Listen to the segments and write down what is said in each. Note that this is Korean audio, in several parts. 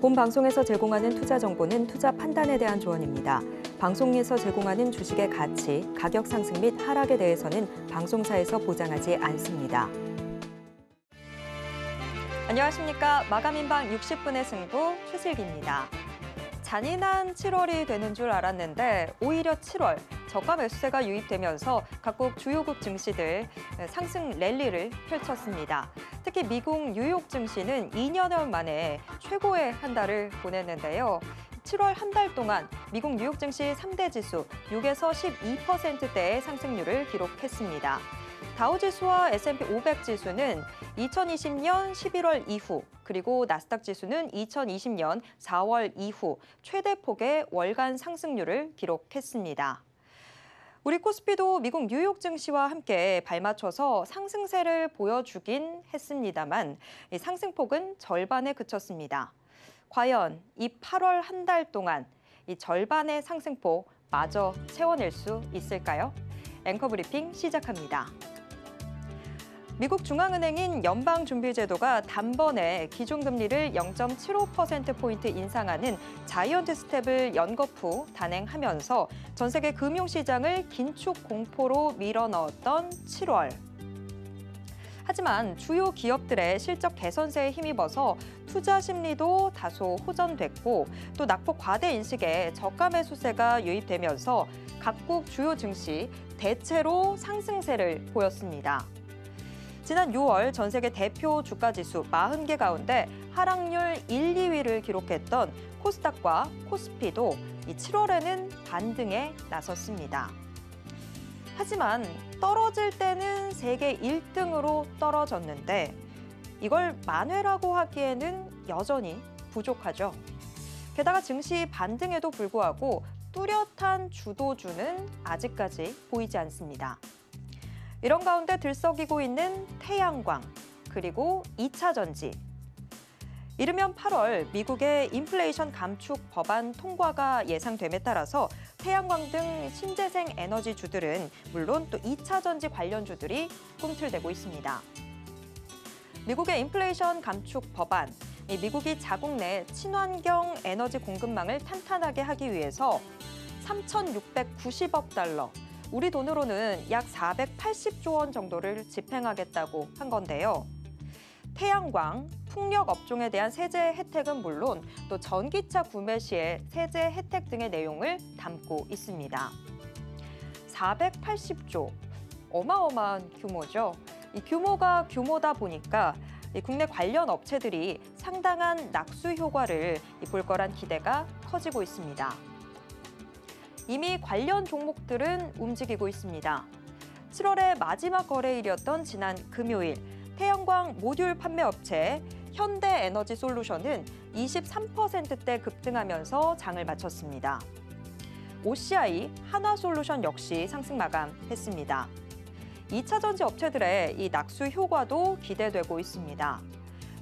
본 방송에서 제공하는 투자 정보는 투자 판단에 대한 조언입니다. 방송에서 제공하는 주식의 가치, 가격 상승 및 하락에 대해서는 방송사에서 보장하지 않습니다. 안녕하십니까. 마감인방 60분의 승부 최슬기입니다. 잔인한 7월이 되는 줄 알았는데 오히려 7월 저가 매수세가 유입되면서 각국 주요국 증시들 상승 랠리를 펼쳤습니다. 특히 미국 뉴욕 증시는 2년여 만에 최고의 한 달을 보냈는데요. 7월 한 달 동안 미국 뉴욕 증시 3대 지수 6에서 12%대의 상승률을 기록했습니다. 다우지수와 S&P 500 지수는 2020년 11월 이후 그리고 나스닥 지수는 2020년 4월 이후 최대 폭의 월간 상승률을 기록했습니다. 우리 코스피도 미국 뉴욕 증시와 함께 발맞춰서 상승세를 보여주긴 했습니다만 상승폭은 절반에 그쳤습니다. 과연 이 8월 한 달 동안 이 절반의 상승폭 마저 채워낼 수 있을까요? 앵커 브리핑 시작합니다. 미국 중앙은행인 연방준비제도가 단번에 기준금리를 0.75%포인트 인상하는 자이언트 스텝을 연거푸 후 단행하면서 전 세계 금융시장을 긴축 공포로 밀어넣었던 7월. 하지만 주요 기업들의 실적 개선세에 힘입어서 투자 심리도 다소 호전됐고 또 낙폭 과대 인식에 저가 매수세가 유입되면서 각국 주요 증시 대체로 상승세를 보였습니다. 지난 6월 전 세계 대표 주가지수 40개 가운데 하락률 1, 2위를 기록했던 코스닥과 코스피도 7월에는 반등에 나섰습니다. 하지만 떨어질 때는 세계 1등으로 떨어졌는데 이걸 만회라고 하기에는 여전히 부족하죠. 게다가 증시 반등에도 불구하고 뚜렷한 주도주는 아직까지 보이지 않습니다. 이런 가운데 들썩이고 있는 태양광, 그리고 2차 전지. 이르면 8월 미국의 인플레이션 감축 법안 통과가 예상됨에 따라서 태양광 등 신재생 에너지주들은 물론 또 2차 전지 관련주들이 꿈틀대고 있습니다. 미국의 인플레이션 감축 법안, 미국이 자국 내 친환경 에너지 공급망을 탄탄하게 하기 위해서 3,690억 달러, 우리 돈으로는 약 480조 원 정도를 집행하겠다고 한 건데요. 태양광, 풍력 업종에 대한 세제 혜택은 물론 또 전기차 구매 시의 세제 혜택 등의 내용을 담고 있습니다. 480조, 어마어마한 규모죠. 이 규모가 규모다 보니까 국내 관련 업체들이 상당한 낙수 효과를 볼 거란 기대가 커지고 있습니다. 이미 관련 종목들은 움직이고 있습니다. 7월의 마지막 거래일이었던 지난 금요일, 태양광 모듈 판매업체 현대에너지솔루션은 23%대 급등하면서 장을 마쳤습니다. OCI, 한화솔루션 역시 상승 마감했습니다. 2차 전지 업체들의 이 낙수 효과도 기대되고 있습니다.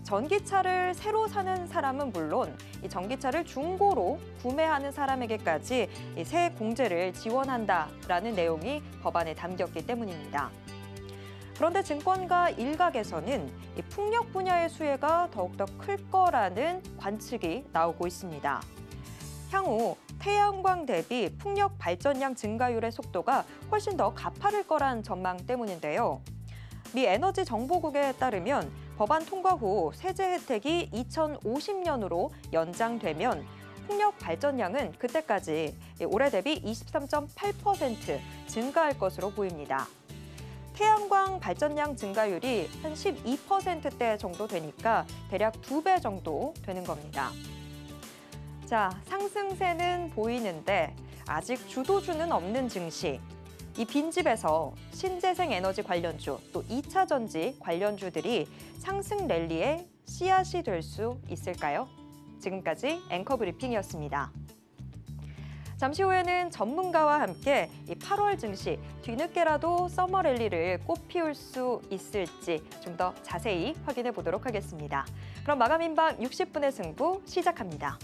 전기차를 새로 사는 사람은 물론 이 전기차를 중고로 구매하는 사람에게까지 이 세 공제를 지원한다라는 내용이 법안에 담겼기 때문입니다. 그런데 증권가 일각에서는 이 풍력 분야의 수혜가 더욱더 클 거라는 관측이 나오고 있습니다. 향후 태양광 대비 풍력 발전량 증가율의 속도가 훨씬 더 가파를 거란 전망 때문인데요. 미 에너지 정보국에 따르면 법안 통과 후 세제 혜택이 2050년으로 연장되면 풍력 발전량은 그때까지 올해 대비 23.8% 증가할 것으로 보입니다. 태양광 발전량 증가율이 한 12%대 정도 되니까 대략 2배 정도 되는 겁니다. 자, 상승세는 보이는데 아직 주도주는 없는 증시. 이 빈집에서 신재생 에너지 관련주, 또 2차 전지 관련주들이 상승 랠리의 씨앗이 될 수 있을까요? 지금까지 앵커 브리핑이었습니다. 잠시 후에는 전문가와 함께 이 8월 증시 뒤늦게라도 서머 랠리를 꽃피울 수 있을지 좀 더 자세히 확인해 보도록 하겠습니다. 그럼 마감인방 60분의 승부 시작합니다.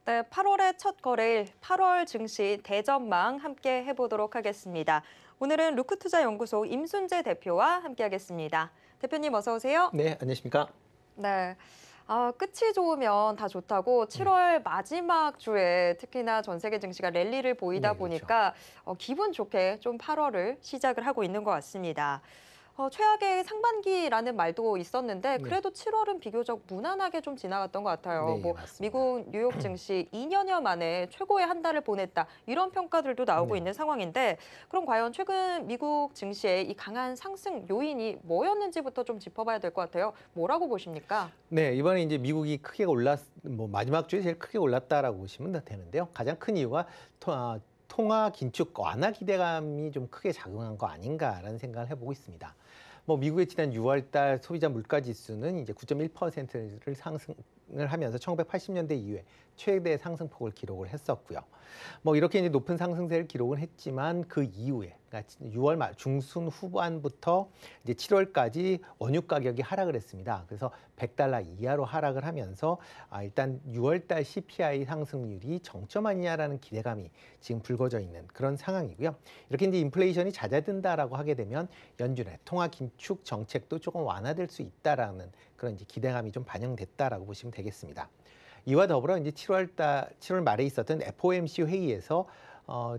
네, 8월의 첫 거래일 8월 증시 대전망 함께 해보도록 하겠습니다. 오늘은 루크투자연구소 임순재 대표와 함께하겠습니다. 대표님 어서 오세요. 네, 안녕하십니까? 네. 끝이 좋으면 다 좋다고 7월 마지막 주에 특히나 전 세계 증시가 랠리를 보이다 네, 그렇죠. 보니까 기분 좋게 좀 8월을 시작을 하고 있는 것 같습니다. 최악의 상반기라는 말도 있었는데 네. 그래도 7월은 비교적 무난하게 좀 지나갔던 것 같아요. 네, 뭐 맞습니다. 미국 뉴욕 증시 2년여 만에 최고의 한 달을 보냈다 이런 평가들도 나오고 네. 있는 상황인데 그럼 과연 최근 미국 증시의 이 강한 상승 요인이 뭐였는지부터 좀 짚어봐야 될 것 같아요. 뭐라고 보십니까? 네, 이번에 이제 미국이 크게 마지막 주에 제일 크게 올랐다라고 보시면 되는데요. 가장 큰 이유가 통화 긴축 완화 기대감이 좀 크게 작용한 거 아닌가라는 생각을 해보고 있습니다. 뭐 미국의 지난 6월 달 소비자 물가 지수는 이제 9.1%를 상승을 하면서 1980년대 이후에 최대 상승폭을 기록을 했었고요. 뭐 이렇게 이제 높은 상승세를 기록은 했지만 그 이후에 그러니까 6월 말 중순 후반부터 이제 7월까지 원유 가격이 하락을 했습니다. 그래서 $100 이하로 하락을 하면서 일단 6월 달 CPI 상승률이 정점 아니냐라는 기대감이 지금 불거져 있는 그런 상황이고요. 이렇게 이제 인플레이션이 낮아든다라고 하게 되면 연준의 통화 긴축 정책도 조금 완화될 수 있다라는 그런 이제 기대감이 좀 반영됐다라고 보시면 되겠습니다. 이와 더불어 이제 7월 말에 있었던 FOMC 회의에서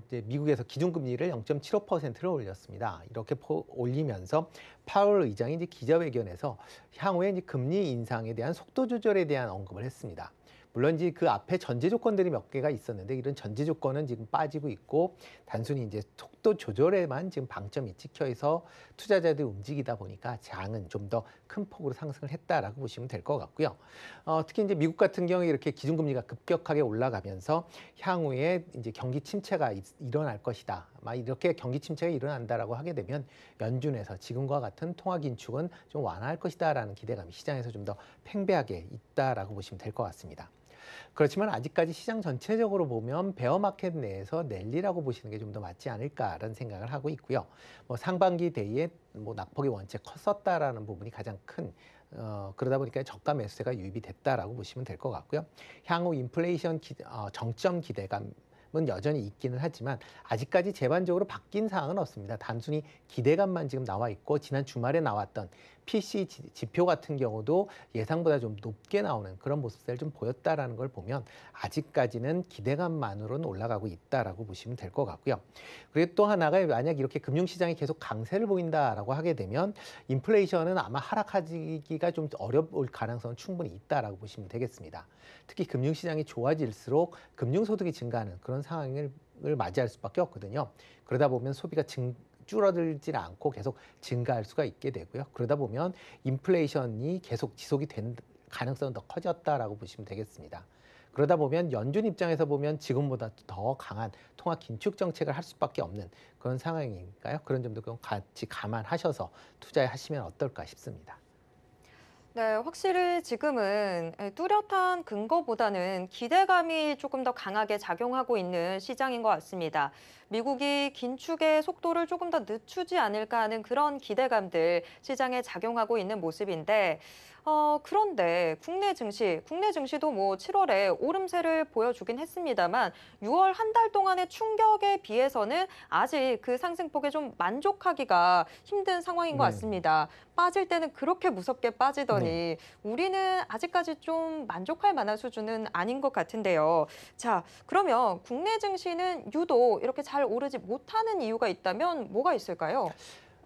이제 미국에서 기준금리를 0.75%를 올렸습니다. 이렇게 올리면서 파월 의장이 이제 기자회견에서 향후에 이제 금리 인상에 대한 속도 조절에 대한 언급을 했습니다. 물론 이제 그 앞에 전제 조건들이 몇 개가 있었는데 이런 전제 조건은 지금 빠지고 있고 단순히 이제 속도 조절에만 지금 방점이 찍혀서 투자자들이 움직이다 보니까 장은 좀 더 큰 폭으로 상승을 했다라고 보시면 될 것 같고요. 특히 이제 미국 같은 경우에 이렇게 기준금리가 급격하게 올라가면서 향후에 이제 경기 침체가 일어날 것이다. 이렇게 경기 침체가 일어난다라고 하게 되면 연준에서 지금과 같은 통화 긴축은 좀 완화할 것이다라는 기대감이 시장에서 좀 더 팽배하게 있다라고 보시면 될 것 같습니다. 그렇지만 아직까지 시장 전체적으로 보면 베어마켓 내에서 랠리라고 보시는 게 좀 더 맞지 않을까라는 생각을 하고 있고요. 뭐 상반기 대에 뭐 낙폭이 원체 컸었다라는 부분이 가장 큰 그러다 보니까 저가 매수세가 유입이 됐다라고 보시면 될 것 같고요. 향후 인플레이션 정점 기대감 은 여전히 있기는 하지만 아직까지 제반적으로 바뀐 사항은 없습니다. 단순히 기대감만 지금 나와 있고 지난 주말에 나왔던 PC 지표 같은 경우도 예상보다 좀 높게 나오는 그런 모습을 좀 보였다라는 걸 보면 아직까지는 기대감만으로는 올라가고 있다라고 보시면 될 것 같고요. 그리고 또 하나가 만약 이렇게 금융시장이 계속 강세를 보인다라고 하게 되면 인플레이션은 아마 하락하기가 좀 어려울 가능성은 충분히 있다라고 보시면 되겠습니다. 특히 금융시장이 좋아질수록 금융소득이 증가하는 그런 상황을 맞이할 수밖에 없거든요. 그러다 보면 소비가 줄어들지 않고 계속 증가할 수가 있게 되고요. 그러다 보면 인플레이션이 계속 지속이 된 가능성은 더 커졌다라고 보시면 되겠습니다. 그러다 보면 연준 입장에서 보면 지금보다 더 강한 통화 긴축 정책을 할 수밖에 없는 그런 상황이니까요. 그런 점도 같이 감안하셔서 투자하시면 어떨까 싶습니다. 네, 확실히 지금은 뚜렷한 근거보다는 기대감이 조금 더 강하게 작용하고 있는 시장인 것 같습니다. 미국이 긴축의 속도를 조금 더 늦추지 않을까 하는 그런 기대감들 시장에 작용하고 있는 모습인데, 그런데 국내 증시도 뭐 7월에 오름세를 보여주긴 했습니다만 6월 한 달 동안의 충격에 비해서는 아직 그 상승폭에 좀 만족하기가 힘든 상황인 것 같습니다. 빠질 때는 그렇게 무섭게 빠지더니 네. 우리는 아직까지 좀 만족할 만한 수준은 아닌 것 같은데요. 자, 그러면 국내 증시는 유독 이렇게 잘 오르지 못하는 이유가 있다면 뭐가 있을까요?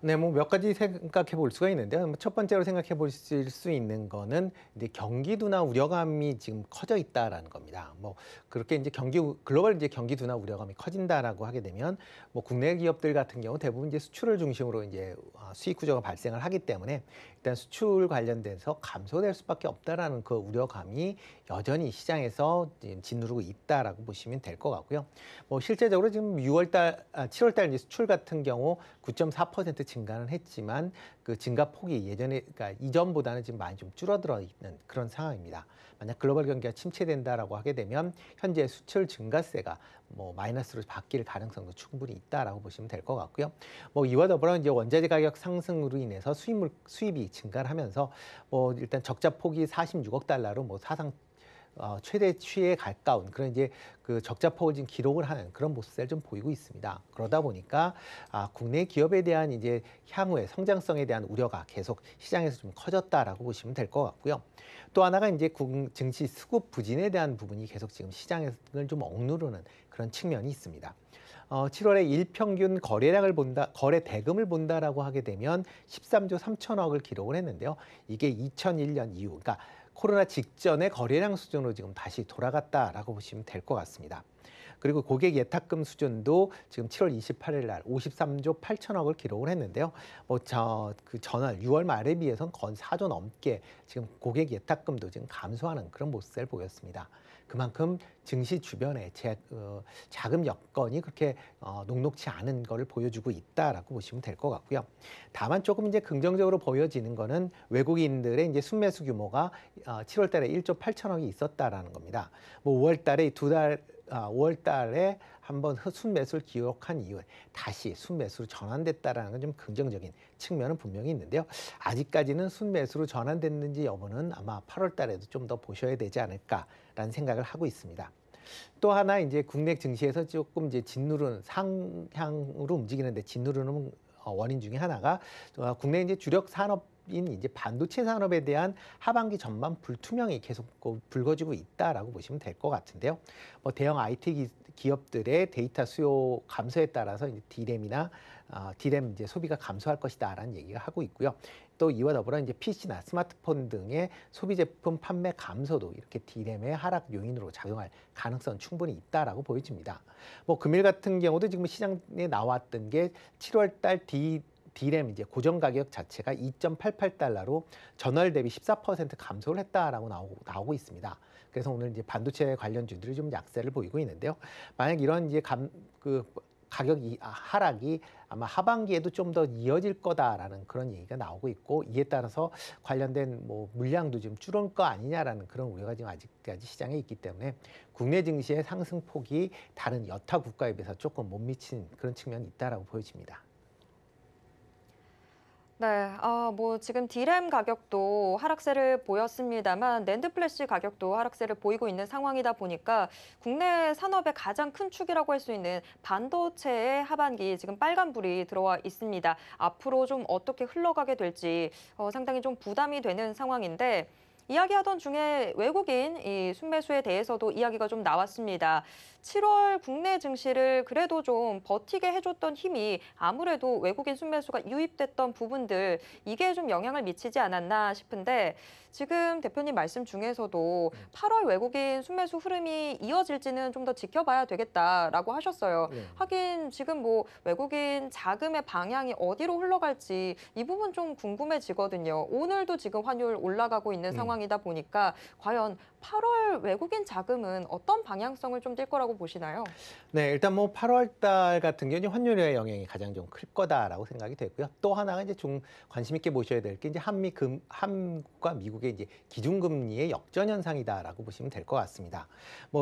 네, 뭐 몇 가지 생각해 볼 수가 있는데요. 첫 번째로 생각해 보실 수 있는 거는 이제 경기 둔화 우려감이 지금 커져 있다라는 겁니다. 뭐 그렇게 이제 글로벌 이제 경기 둔화 우려감이 커진다라고 하게 되면 뭐 국내 기업들 같은 경우 대부분 이제 수출을 중심으로 이제 수익 구조가 발생을 하기 때문에 일단 수출 관련돼서 감소될 수밖에 없다라는 그 우려감이 여전히 시장에서 지금 짓누르고 있다라고 보시면 될 것 같고요. 뭐 실제적으로 지금 7월 달 이제 수출 같은 경우 9.4% 증가는 했지만 그 증가 폭이 그러니까 이전보다는 지금 많이 좀 줄어들어 있는 그런 상황입니다. 만약 글로벌 경기가 침체된다라고 하게 되면 현재 수출 증가세가 뭐 마이너스로 바뀔 가능성도 충분히 있다라고 보시면 될 것 같고요. 뭐 이와 더불어 이제 원자재 가격 상승으로 인해서 수입이 증가를 하면서 뭐 일단 적자 폭이 46억 달러로 뭐 사상 최대치에 가까운 그런 이제 그 적자폭을 지금 기록을 하는 그런 모습을 좀 보이고 있습니다. 그러다 보니까 국내 기업에 대한 이제 향후의 성장성에 대한 우려가 계속 시장에서 좀 커졌다라고 보시면 될 것 같고요. 또 하나가 이제 증시 수급 부진에 대한 부분이 계속 지금 시장을 좀 억누르는 그런 측면이 있습니다. 7월에 일평균 거래량을 본다, 거래 대금을 본다라고 하게 되면 13조 3천억을 기록을 했는데요. 이게 2001년 이후, 그러니까 코로나 직전의 거래량 수준으로 지금 다시 돌아갔다라고 보시면 될 것 같습니다. 그리고 고객 예탁금 수준도 지금 7월 28일 날 53조 8천억을 기록을 했는데요. 그 전월 6월 말에 비해서는 거의 4조 넘게 지금 고객 예탁금도 지금 감소하는 그런 모습을 보였습니다. 그만큼 증시 주변에 자금 여건이 그렇게 녹록치 않은 것을 보여주고 있다라고 보시면 될 것 같고요. 다만 조금 이제 긍정적으로 보여지는 거는 외국인들의 이제 순매수 규모가 7월 달에 1조 8천억이 있었다라는 겁니다. 5월 달에 5월 달에 한번 순매수를 기록한 이후에 다시 순매수로 전환됐다라는 건 좀 긍정적인 측면은 분명히 있는데요. 아직까지는 순매수로 전환됐는지 여부는 아마 8월 달에도 좀 더 보셔야 되지 않을까라는 생각을 하고 있습니다. 또 하나 이제 국내 증시에서 조금 이제 짓누르는 상향으로 움직이는데 짓누르는 원인 중에 하나가 국내 이제 주력 산업인 이제 반도체 산업에 대한 하반기 전망 불투명이 계속 불거지고 있다라고 보시면 될 것 같은데요. 대형 IT 기업들의 데이터 수요 감소에 따라서 이제 D램 이제 소비가 감소할 것이다라는 얘기가 하고 있고요. 또 이와 더불어 이제 PC나 스마트폰 등의 소비 제품 판매 감소도 이렇게 D램의 하락 요인으로 작용할 가능성은 충분히 있다라고 보여집니다. 금일 같은 경우도 지금 시장에 나왔던 게 7월 달 D램 이제 고정 가격 자체가 2.88달러로 전월 대비 14% 감소를 했다라고 나오고 있습니다. 그래서 오늘 이제 반도체 관련주들이 좀 약세를 보이고 있는데요. 만약 이런 이제 가격 하락이 아마 하반기에도 좀 더 이어질 거다라는 그런 얘기가 나오고 있고, 이에 따라서 관련된 물량도 좀 줄을 거 아니냐라는 그런 우려가 지금 아직까지 시장에 있기 때문에 국내 증시의 상승폭이 다른 여타 국가에 비해서 조금 못 미친 그런 측면이 있다라고 보여집니다. 네, 지금 D램 가격도 하락세를 보였습니다만 낸드 플래시 가격도 하락세를 보이고 있는 상황이다 보니까 국내 산업의 가장 큰 축이라고 할 수 있는 반도체의 하반기 지금 빨간불이 들어와 있습니다. 앞으로 좀 어떻게 흘러가게 될지 상당히 좀 부담이 되는 상황인데, 이야기하던 중에 외국인 이 순매수에 대해서도 이야기가 좀 나왔습니다. 7월 국내 증시를 그래도 좀 버티게 해줬던 힘이 아무래도 외국인 순매수가 유입됐던 부분들, 이게 좀 영향을 미치지 않았나 싶은데, 지금 대표님 말씀 중에서도 8월 외국인 순매수 흐름이 이어질지는 좀 더 지켜봐야 되겠다라고 하셨어요. 네. 하긴 지금 외국인 자금의 방향이 어디로 흘러갈지 이 부분 좀 궁금해지거든요. 오늘도 지금 환율 올라가고 있는 상황이다 보니까 과연 8월 외국인 자금은 어떤 방향성을 좀 띌 거라고 보시나요? 네, 일단 8월 달 같은 경우는 환율의 영향이 가장 좀 클 거다라고 생각이 되고요. 또 하나가 이제 좀 관심 있게 보셔야 될 게 이제 한국과 미국의 이제 기준금리의 역전 현상이다라고 보시면 될 것 같습니다.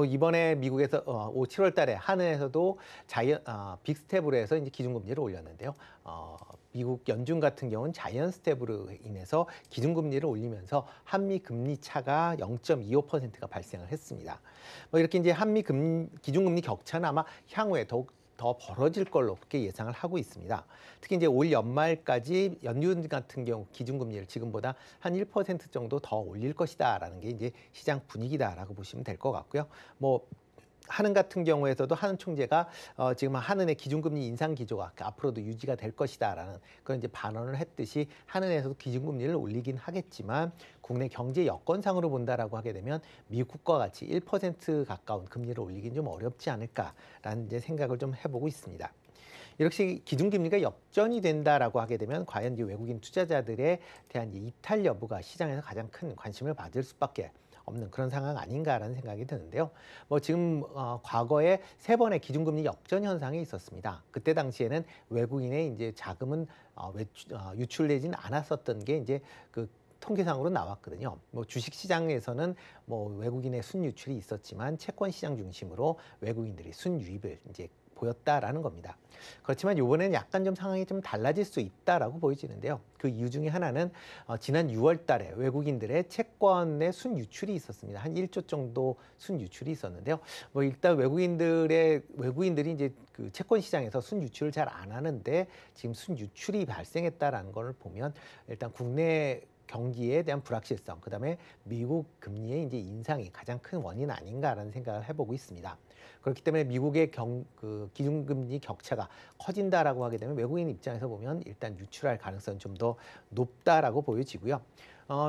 이번에 미국에서 7월 달에 한은에서도 빅스텝으로 해서 이제 기준금리를 올렸는데요. 미국 연준 같은 경우는 자이언트 스텝으로 인해서 기준금리를 올리면서 한미 금리 차가 0.25%가 발생을 했습니다. 이렇게 이제 기준금리 격차는 아마 향후에 더욱 더 벌어질 걸로 그렇게 예상을 하고 있습니다. 특히 이제 올 연말까지 연준 같은 경우 기준금리를 지금보다 한 1% 정도 더 올릴 것이다라는 게 이제 시장 분위기다라고 보시면 될 것 같고요. 한은 같은 경우에서도 한은 총재가 지금 한은의 기준금리 인상 기조가 앞으로도 유지가 될 것이다라는 그런 이제 반언을 했듯이 한은에서도 기준금리를 올리긴 하겠지만 국내 경제 여건상으로 본다라고 하게 되면 미국과 같이 1% 가까운 금리를 올리긴 좀 어렵지 않을까라는 이제 생각을 좀 해보고 있습니다. 이렇게 기준금리가 역전이 된다라고 하게 되면 과연 이 외국인 투자자들에 대한 이탈 여부가 시장에서 가장 큰 관심을 받을 수밖에 없는 그런 상황 아닌가라는 생각이 드는데요. 지금 과거에 3번의 기준금리 역전 현상이 있었습니다. 그때 당시에는 외국인의 이제 자금은 유출되지는 않았었던 게 이제 그 통계상으로 나왔거든요. 주식 시장에서는 외국인의 순유출이 있었지만 채권 시장 중심으로 외국인들이 순유입을 이제 보였다라는 겁니다. 그렇지만 이번에는 약간 좀 상황이 좀 달라질 수 있다라고 보여지는데요. 그 이유 중에 하나는 지난 6월 달에 외국인들의 채권의 순유출이 있었습니다. 한 1조 정도 순유출이 있었는데요. 뭐 일단 외국인들이 이제 그 채권 시장에서 순유출을 잘 안 하는데 지금 순유출이 발생했다라는 걸 보면 일단 국내 경기에 대한 불확실성, 그다음에 미국 금리의 이제 인상이 가장 큰 원인 아닌가라는 생각을 해보고 있습니다. 그렇기 때문에 미국의 기준금리 격차가 커진다라고 하게 되면 외국인 입장에서 보면 일단 유출할 가능성이 좀 더 높다라고 보여지고요.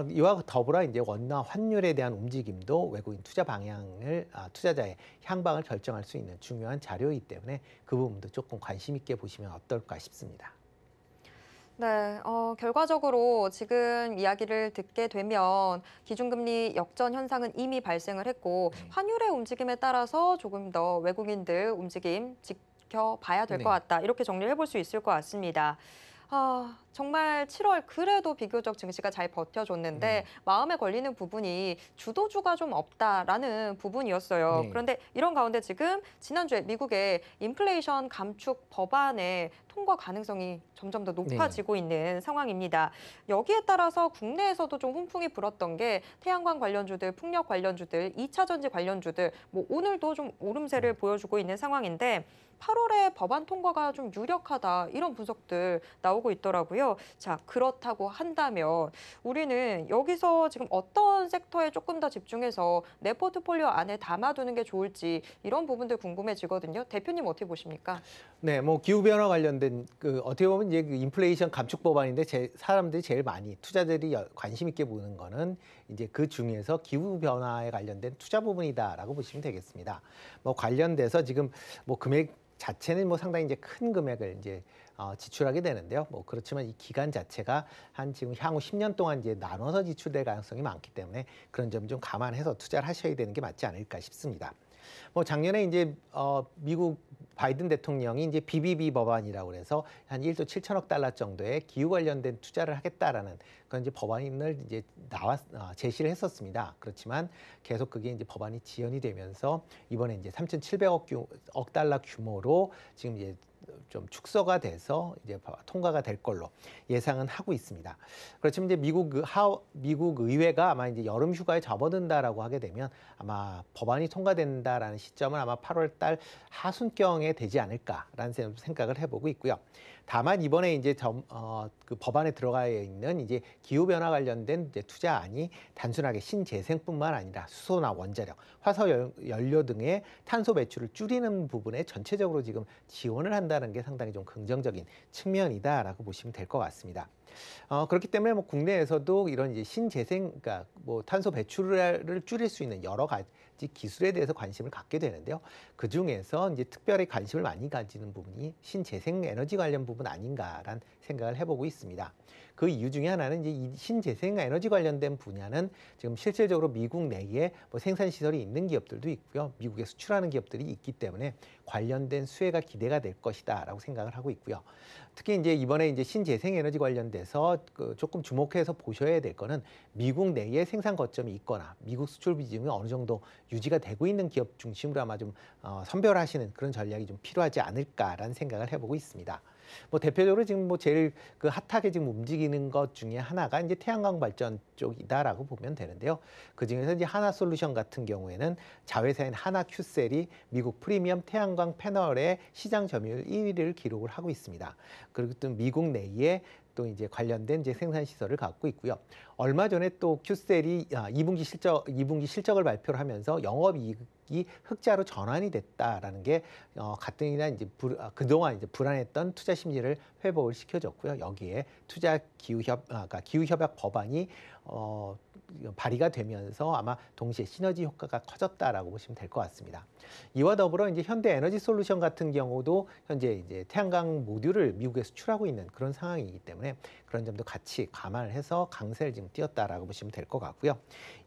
이와 더불어 이제 원화 환율에 대한 움직임도 외국인 투자 방향을 투자자의 향방을 결정할 수 있는 중요한 자료이기 때문에 그 부분도 조금 관심 있게 보시면 어떨까 싶습니다. 네, 결과적으로 지금 이야기를 듣게 되면 기준금리 역전 현상은 이미 발생을 했고 네. 환율의 움직임에 따라서 조금 더 외국인들 움직임 지켜봐야 될 것 네. 같다. 이렇게 정리를 해볼 수 있을 것 같습니다. 정말 7월 그래도 비교적 증시가 잘 버텨줬는데 마음에 걸리는 부분이 주도주가 좀 없다라는 부분이었어요. 네. 그런데 이런 가운데 지금 지난주에 미국의 인플레이션 감축 법안의 통과 가능성이 점점 더 높아지고 있는 상황입니다. 여기에 따라서 국내에서도 좀 훈풍이 불었던 게 태양광 관련주들, 풍력 관련주들, 2차 전지 관련주들 뭐 오늘도 좀 오름세를 보여주고 있는 상황인데 8월에 법안 통과가 좀 유력하다 이런 분석들 나오고 있더라고요. 자, 그렇다고 한다면 우리는 여기서 지금 어떤 섹터에 조금 더 집중해서 내 포트폴리오 안에 담아두는 게 좋을지 이런 부분들 궁금해지거든요. 대표님 어떻게 보십니까? 네, 뭐 기후 변화 관련된 어떻게 보면 이제 그 인플레이션 감축 법안인데 사람들이 제일 많이 투자들이 관심 있게 보는 거는 이제 그 중에서 기후 변화에 관련된 투자 부분이다라고 보시면 되겠습니다. 뭐 관련돼서 지금 뭐 금액 자체는 뭐 상당히 이제 큰 금액을 이제 지출하게 되는데요. 뭐 그렇지만 이 기간 자체가 한 지금 향후 10년 동안 이제 나눠서 지출될 가능성이 많기 때문에 그런 점 좀 감안해서 투자를 하셔야 되는 게 맞지 않을까 싶습니다. 뭐 작년에 이제 미국 바이든 대통령이 이제 BBB 법안이라고 그래서 한 1조 7천억 달러 정도의 기후 관련된 투자를 하겠다라는 그런 이제 법안을 이제 제시를 했었습니다. 그렇지만 계속 그게 이제 법안이 지연이 되면서 이번에 이제 3,700억 달러 규모로 지금 이제 좀 축소가 돼서 이제 통과가 될 걸로 예상은 하고 있습니다. 그렇지만 이제 미국 의회가 아마 이제 여름 휴가에 접어든다라고 하게 되면 아마 법안이 통과된다라는 시점은 아마 8월 달 하순경에 되지 않을까라는 생각을 해보고 있고요. 다만 이번에 이제 그 법안에 들어가 있는 이제 기후 변화 관련된 이제 투자안이 단순하게 신재생뿐만 아니라 수소나 원자력, 화석 연료 등의 탄소 배출을 줄이는 부분에 전체적으로 지금 지원을 한다는 게 상당히 좀 긍정적인 측면이다라고 보시면 될 것 같습니다. 그렇기 때문에 뭐 국내에서도 이런 이제 그러니까 뭐 탄소 배출을 줄일 수 있는 여러 가지 기술에 대해서 관심을 갖게 되는데요. 그 중에서 이제 특별히 관심을 많이 가지는 부분이 신재생 에너지 관련 부분 아닌가라는 생각을 해보고 있습니다. 그 이유 중에 하나는 이제 이 신재생 에너지 관련된 분야는 지금 실질적으로 미국 내에 뭐 생산 시설이 있는 기업들도 있고요. 미국에 수출하는 기업들이 있기 때문에 관련된 수혜가 기대가 될 것이다라고 생각을 하고 있고요. 특히 이제 이번에 이제 신재생 에너지 관련돼서 조금 주목해서 보셔야 될 거는 미국 내에 생산 거점이 있거나 미국 수출 비중이 어느 정도 유지가 되고 있는 기업 중심으로 아마 좀 선별하시는 그런 전략이 좀 필요하지 않을까라는 생각을 해보고 있습니다. 뭐 대표적으로 지금 뭐 제일 그 핫하게 지금 움직이는 것 중에 하나가 이제 태양광 발전 쪽이다라고 보면 되는데요. 그 중에서 이제 하나솔루션 같은 경우에는 자회사인 하나큐셀이 미국 프리미엄 태양광 패널의 시장 점유율 1위를 기록을 하고 있습니다. 그리고 또 미국 내에 또 이제 관련된 이제 생산 시설을 갖고 있고요. 얼마 전에 또 큐셀이 2분기 실적을 발표를 하면서 영업이익이 흑자로 전환이 됐다라는 게 가뜩이나 이제 그동안 이제 불안했던 투자 심리를 회복을 시켜줬고요. 여기에 그러니까 기후협약 법안이 발의가 되면서 아마 동시에 시너지 효과가 커졌다라고 보시면 될 것 같습니다. 이와 더불어 이제 현대에너지솔루션 같은 경우도 현재 이제 태양광 모듈을 미국에 수출하고 있는 그런 상황이기 때문에 그런 점도 같이 감안을 해서 강세를 지금 띄었다라고 보시면 될 것 같고요.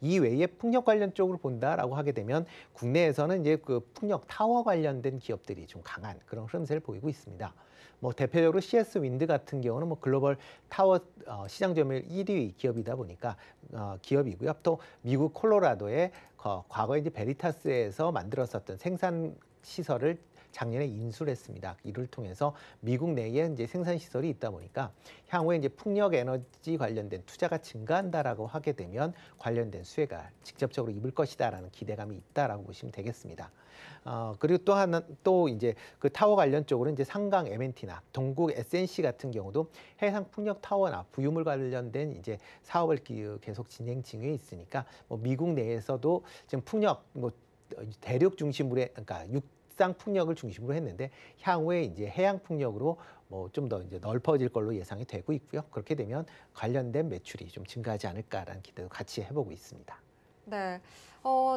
이 외에 풍력 관련 쪽으로 본다라고 하게 되면 국내에서는 이제 그 풍력 타워 관련된 기업들이 좀 강한 그런 흐름세를 보이고 있습니다. 뭐 대표적으로 CS 윈드 같은 경우는 뭐 글로벌 타워 시장 점유율 1위 기업이다 보니까 기업이고요. 또 미국 콜로라도의 과거에 이제 베리타스에서 만들었었던 생산 시설을 작년에 인수를 했습니다. 이를 통해서 미국 내에 이제 생산 시설이 있다 보니까 향후에 이제 풍력 에너지 관련된 투자가 증가한다라고 하게 되면 관련된 수혜가 직접적으로 입을 것이다라는 기대감이 있다라고 보시면 되겠습니다. 그리고 또 하나 또 이제 그 타워 관련 쪽으로 이제 상강 M&T나 동국 SNC 같은 경우도 해상 풍력 타워나 부유물 관련된 이제 사업을 계속 진행 중에 있으니까 뭐 미국 내에서도 지금 풍력 뭐 대륙 중심으로 그러니까 육상 풍력을 중심으로 했는데 향후에 이제 해양 풍력으로 뭐 좀 더 이제 넓어질 걸로 예상이 되고 있고요. 그렇게 되면 관련된 매출이 좀 증가하지 않을까라는 기대도 같이 해보고 있습니다. 네.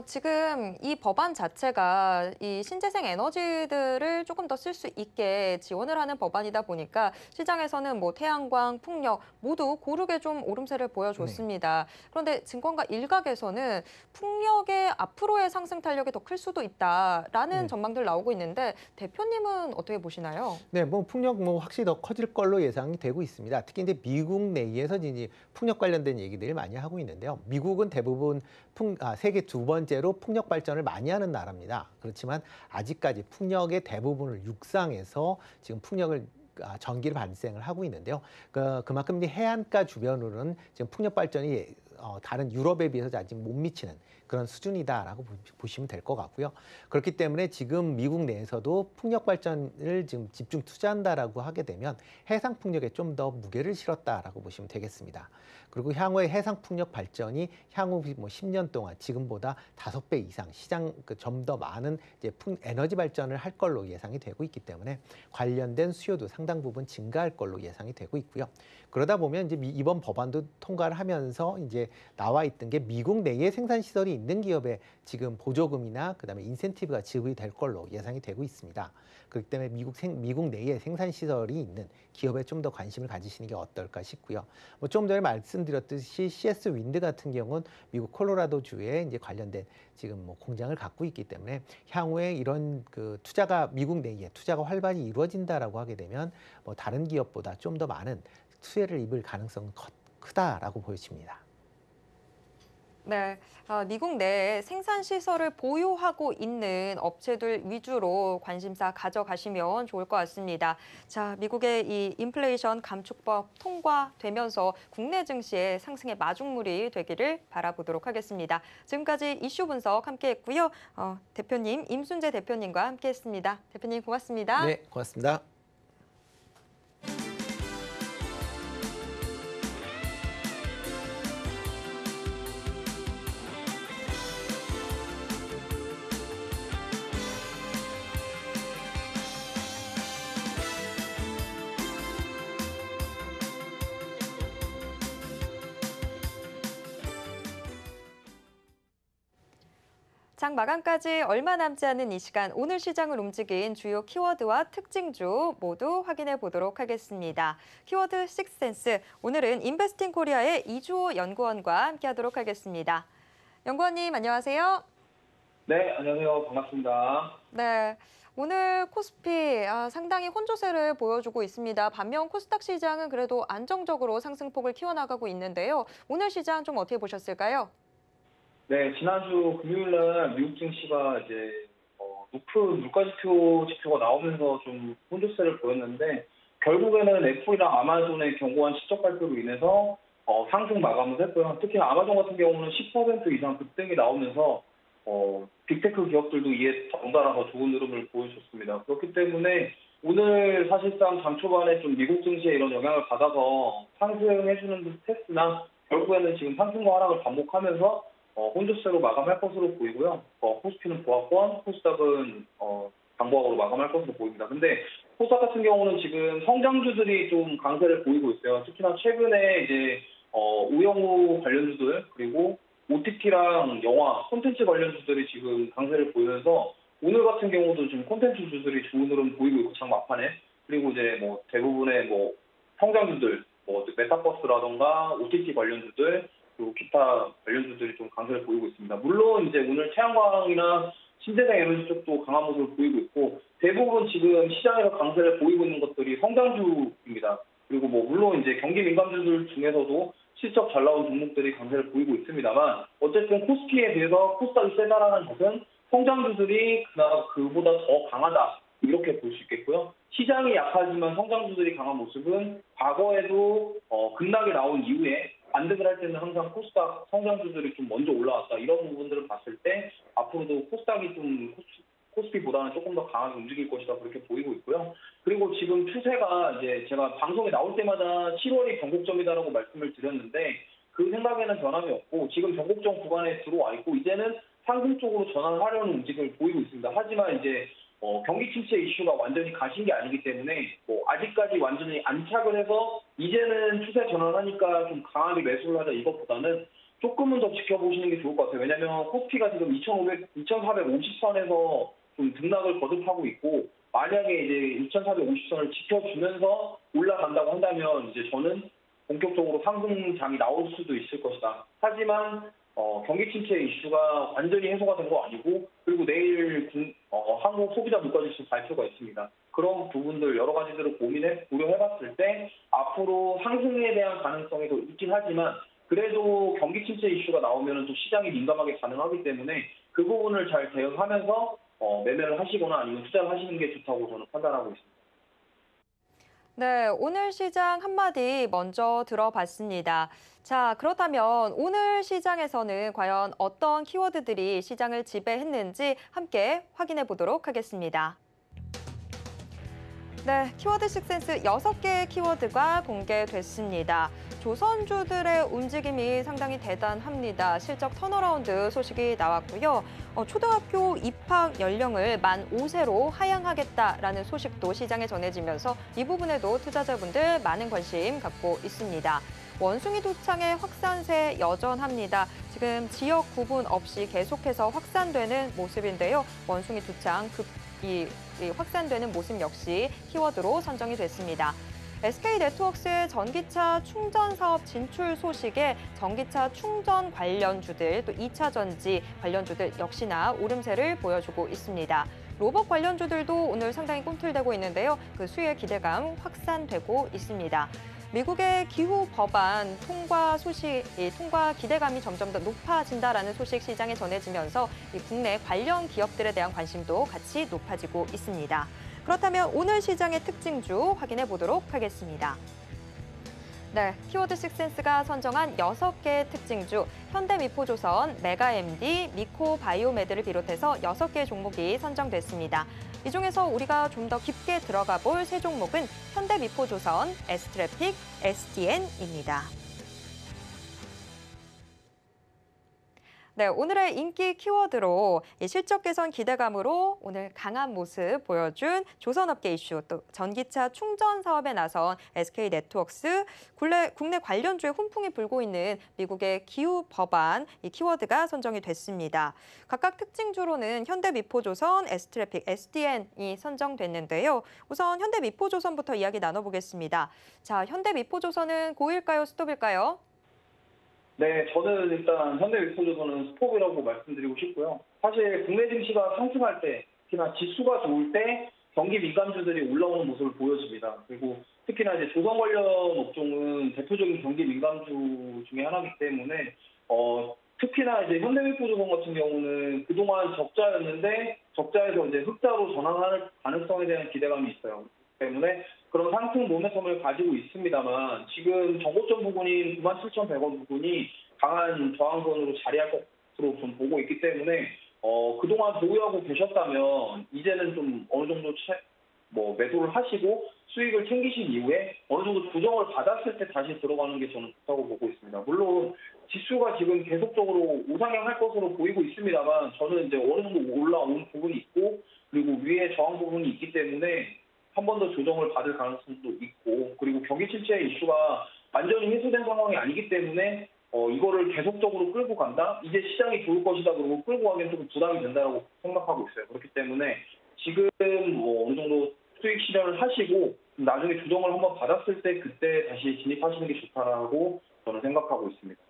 지금 이 법안 자체가 이 신재생 에너지들을 조금 더 쓸 수 있게 지원을 하는 법안이다 보니까 시장에서는 뭐 태양광, 풍력 모두 고르게 좀 오름세를 네. 보여줬습니다. 그런데 증권가 일각에서는 풍력의 앞으로의 상승 탄력이 더 클 수도 있다라는 네. 전망들 나오고 있는데 대표님은 어떻게 보시나요? 네, 뭐 풍력 뭐 확실히 더 커질 걸로 예상이 되고 있습니다. 특히 이제 미국 내에서 이제 풍력 관련된 얘기들을 많이 하고 있는데요. 미국은 대부분 세계 두 번째로 풍력 발전을 많이 하는 나라입니다. 그렇지만 아직까지 풍력의 대부분을 육상에서 지금 전기를 발생을 하고 있는데요. 그만큼 이제 해안가 주변으로는 지금 풍력 발전이 다른 유럽에 비해서 아직 못 미치는 그런 수준이다라고 보시면 될 것 같고요. 그렇기 때문에 지금 미국 내에서도 풍력 발전을 지금 집중 투자한다라고 하게 되면 해상 풍력에 좀 더 무게를 실었다라고 보시면 되겠습니다. 그리고 향후에 해상 풍력 발전이 향후 뭐 10년 동안 지금보다 5배 이상 시장 좀 더 많은 이제 에너지 발전을 할 걸로 예상이 되고 있기 때문에 관련된 수요도 상당 부분 증가할 걸로 예상이 되고 있고요. 그러다 보면 이제 이번 법안도 통과를 하면서 이제 나와 있던 게 미국 내에 생산 시설이 있는 기업에 지금 보조금이나 그다음에 인센티브가 지급이 될 걸로 예상이 되고 있습니다. 그렇기 때문에 미국 내에 생산 시설이 있는 기업에 좀 더 관심을 가지시는 게 어떨까 싶고요. 뭐 좀 전에 말씀드렸듯이 CS 윈드 같은 경우는 미국 콜로라도 주에 이제 관련된 지금 뭐 공장을 갖고 있기 때문에 향후에 이런 그 투자가 미국 내에 투자가 활발히 이루어진다라고 하게 되면 뭐 다른 기업보다 좀 더 많은 수혜를 입을 가능성은 크다라고 보여집니다. 네, 미국 내에 생산 시설을 보유하고 있는 업체들 위주로 관심사 가져가시면 좋을 것 같습니다. 자, 미국의 이 인플레이션 감축법 통과되면서 국내 증시의 상승의 마중물이 되기를 바라보도록 하겠습니다. 지금까지 이슈 분석 함께했고요. 대표님 임순재 대표님과 함께했습니다. 대표님 고맙습니다. 네, 고맙습니다. 장 마감까지 얼마 남지 않은 이 시간 오늘 시장을 움직인 주요 키워드와 특징주 모두 확인해 보도록 하겠습니다. 키워드 식센스 오늘은 인베스팅 코리아의 이주호 연구원과 함께하도록 하겠습니다. 연구원님 안녕하세요. 네, 안녕하세요. 반갑습니다. 네. 오늘 코스피 상당히 혼조세를 보여주고 있습니다. 반면 코스닥 시장은 그래도 안정적으로 상승폭을 키워나가고 있는데요. 오늘 시장 좀 어떻게 보셨을까요? 네, 지난주 금요일 날 미국 증시가 이제 높은 물가지표 지표가 나오면서 좀 혼조세를 보였는데 결국에는 애플이랑 아마존의 견고한 실적 발표로 인해서 상승 마감을 했고요. 특히 아마존 같은 경우는 10% 이상 급등이 나오면서 빅테크 기업들도 이에 덩달아서 좋은 흐름을 보여줬습니다. 그렇기 때문에 오늘 사실상 장 초반에 좀 미국 증시에 이런 영향을 받아서 상승해주는 테스트나 결국에는 지금 상승과 하락을 반복하면서 혼조세로 마감할 것으로 보이고요. 코스피는 보합권, 코스닥은 강보합으로 마감할 것으로 보입니다. 근데 코스닥 같은 경우는 지금 성장주들이 좀 강세를 보이고 있어요. 특히나 최근에 이제 우영우 관련주들 그리고 OTT랑 영화, 콘텐츠 관련주들이 지금 강세를 보이면서 오늘 같은 경우도 지금 콘텐츠주들이 좋은 흐름 보이고 있고 장 막판에 그리고 이제 뭐 대부분의 뭐 성장주들, 뭐 메타버스라던가 OTT 관련주들 그리고 기타 관련주들이 좀 강세를 보이고 있습니다. 물론 이제 오늘 태양광이나 신재생 에너지 쪽도 강한 모습을 보이고 있고 대부분 지금 시장에서 강세를 보이고 있는 것들이 성장주입니다. 그리고 뭐 물론 이제 경기 민감주들 중에서도 실적 잘 나온 종목들이 강세를 보이고 있습니다만 어쨌든 코스피에 비해서 코스닥이 세다라는 것은 성장주들이 그보다 더 강하다. 이렇게 볼 수 있겠고요. 시장이 약하지만 성장주들이 강한 모습은 과거에도 급락이 나온 이후에 반등을 할 때는 항상 코스닥 성장주들이 좀 먼저 올라왔다. 이런 부분들을 봤을 때 앞으로도 코스닥이 좀 코스피보다는 조금 더 강하게 움직일 것이다. 그렇게 보이고 있고요. 그리고 지금 추세가 이제 제가 방송에 나올 때마다 7월이 변곡점이다라고 말씀을 드렸는데 그 생각에는 변함이 없고 지금 변곡점 구간에 들어와 있고 이제는 상승 쪽으로 전환하려는 움직임을 보이고 있습니다. 하지만 이제 경기 침체 이슈가 완전히 가신 게 아니기 때문에 아직까지 완전히 안착을 해서 이제는 추세 전환하니까 좀 강하게 매수를 하자 이것보다는 조금은 더 지켜보시는 게 좋을 것 같아요. 왜냐하면 코스피가 지금 2,450선에서 좀 등락을 거듭하고 있고 만약에 이제 2,450선을 지켜주면서 올라간다고 한다면 이제 저는 본격적으로 상승장이 나올 수도 있을 것이다. 하지만 경기 침체 이슈가 완전히 해소가 된 거 아니고 그리고 내일 한국 소비자 물가지수 발표가 있습니다. 그런 부분들 여러 가지들을 고려해봤을 때 앞으로 상승에 대한 가능성이 더 있긴 하지만 그래도 경기 침체 이슈가 나오면 또 시장이 민감하게 반응하기 때문에 그 부분을 잘 대응하면서 매매를 하시거나 아니면 투자를 하시는 게 좋다고 저는 판단하고 있습니다. 네, 오늘 시장 한마디 먼저 들어봤습니다. 자, 그렇다면 오늘 시장에서는 과연 어떤 키워드들이 시장을 지배했는지 함께 확인해 보도록 하겠습니다. 네, 키워드 식센스 6개의 키워드가 공개됐습니다. 조선주들의 움직임이 상당히 대단합니다. 실적 턴어라운드 소식이 나왔고요. 초등학교 입학 연령을 만 5세로 하향하겠다라는 소식도 시장에 전해지면서 이 부분에도 투자자분들 많은 관심 갖고 있습니다. 원숭이 도창의 확산세 여전합니다. 지금 지역 구분 없이 계속해서 확산되는 모습인데요. 원숭이 도창 확산되는 모습 역시 키워드로 선정이 됐습니다. SK네트워크스의 전기차 충전 사업 진출 소식에 전기차 충전 관련주들 또 2차 전지 관련주들 역시나 오름세를 보여주고 있습니다. 로봇 관련주들도 오늘 상당히 꿈틀대고 있는데요. 그 수요의 기대감 확산되고 있습니다. 미국의 기후 법안 통과 기대감이 점점 더 높아진다라는 소식 시장에 전해지면서 국내 관련 기업들에 대한 관심도 같이 높아지고 있습니다. 그렇다면 오늘 시장의 특징주 확인해 보도록 하겠습니다. 네, 키워드 식센스가 선정한 6개의 특징주, 현대미포조선, 메가MD, 미코바이오메드를 비롯해서 6개의 종목이 선정됐습니다. 이 중에서 우리가 좀 더 깊게 들어가 볼 세 종목은 현대미포조선, S트래픽, SDN입니다. 네, 오늘의 인기 키워드로 실적 개선 기대감으로 오늘 강한 모습 보여준 조선업계 이슈, 또 전기차 충전 사업에 나선 SK네트워크스, 국내 관련주에 훈풍이 불고 있는 미국의 기후 법안, 이 키워드가 선정이 됐습니다. 각각 특징주로는 현대미포조선, S트래픽, SDN이 선정됐는데요. 우선 현대미포조선부터 이야기 나눠보겠습니다. 자, 현대미포조선은 고일까요, 스톱일까요? 네, 저는 일단 현대미포조선은 스톱이라고 말씀드리고 싶고요. 사실 국내 증시가 상승할 때, 특히나 지수가 좋을 때 경기 민감주들이 올라오는 모습을 보여줍니다. 그리고 특히나 이제 조선 관련 업종은 대표적인 경기 민감주 중에 하나이기 때문에 특히나 이제 현대미포조선 같은 경우는 그동안 적자였는데 적자에서 이제 흑자로 전환할 가능성에 대한 기대감이 있어요. 때문에 그런 상승 모멘텀을 가지고 있습니다만 지금 정고점 부분인 97,100원 부분이 강한 저항선으로 자리할 것으로 좀 보고 있기 때문에 그동안 보유하고 계셨다면 이제는 좀 어느 정도 매도를 하시고 수익을 챙기신 이후에 어느 정도 조정을 받았을 때 다시 들어가는 게 저는 좋다고 보고 있습니다. 물론 지수가 지금 계속적으로 우상향할 것으로 보이고 있습니다만 저는 이제 어느 정도 올라온 부분이 있고 그리고 위에 저항 부분이 있기 때문에 한 번 더 조정을 받을 가능성도 있고 그리고 경기 침체 이슈가 완전히 해소된 상황이 아니기 때문에 이거를 계속적으로 끌고 간다? 이제 시장이 좋을 것이다 그러고 끌고 가기엔 조금 부담이 된다고 생각하고 있어요. 그렇기 때문에 지금 어느 정도 수익 실현을 하시고 나중에 조정을 한번 받았을 때 그때 다시 진입하시는 게 좋다라고 저는 생각하고 있습니다.